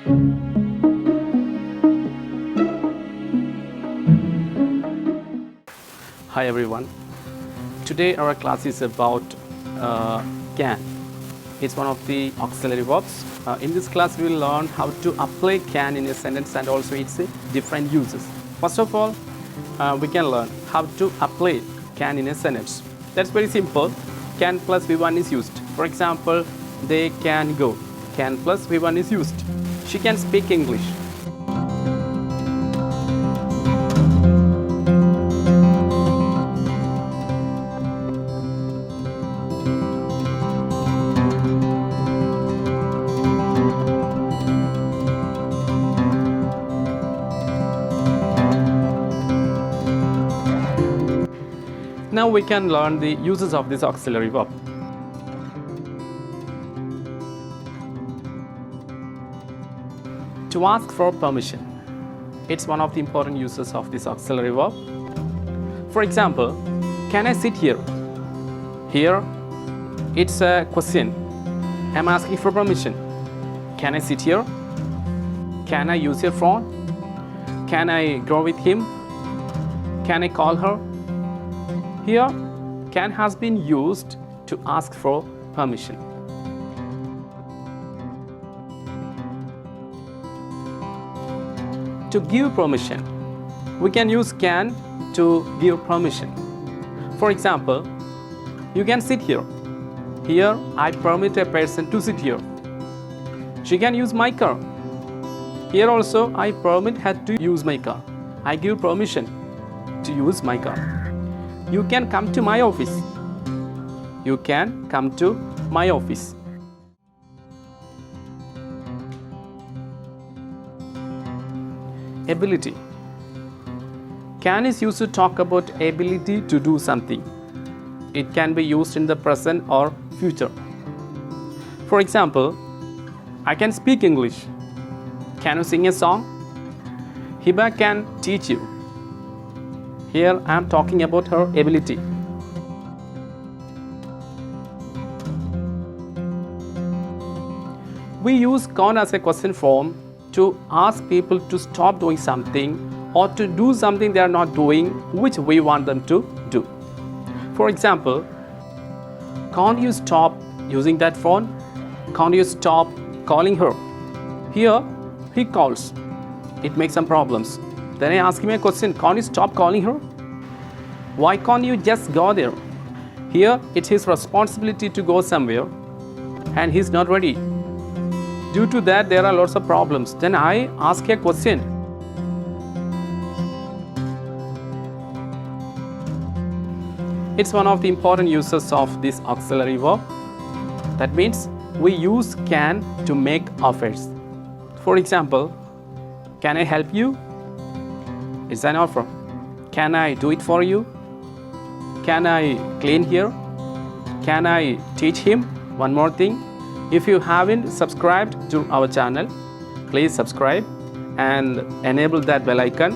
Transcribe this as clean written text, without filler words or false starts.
Hi everyone. Today our class is about can. It's one of the auxiliary verbs. In this class we will learn how to apply can in a sentence and also its different uses. First of all, we can learn how to apply can in a sentence. That's very simple. Can plus V1 is used. For example, they can go. Can plus V1 is used. She can speak English. Now we can learn the uses of this auxiliary verb. To ask for permission. It's one of the important uses of this auxiliary verb. For example, can I sit here? Here, it's a question. I'm asking for permission. Can I sit here? Can I use your phone? Can I go with him? Can I call her? Here, can has been used to ask for permission. To give permission, we can use can to give permission. For example, you can sit here. Here, I permit a person to sit here. She can use my car. Here also, I permit her to use my car. I give permission to use my car. You can come to my office. You can come to my office. Ability. Can is used to talk about ability to do something. It can be used in the present or future. For example, I can speak English. Can you sing a song? Hiba can teach you. Here I am talking about her ability. We use can as a question form to ask people to stop doing something or to do something they are not doing which we want them to do. For example, can't you stop using that phone? Can't you stop calling her? Here he calls. It makes some problems. Then I ask him a question, can't you stop calling her? Why can't you just go there? Here, it's his responsibility to go somewhere and he's not ready. Due to that, there are lots of problems. Then I ask a question. It's one of the important uses of this auxiliary verb. That means we use can to make offers. For example, can I help you? It's an offer. Can I do it for you? Can I clean here? Can I teach him? One more thing. If you haven't subscribed to our channel, please subscribe and enable that bell icon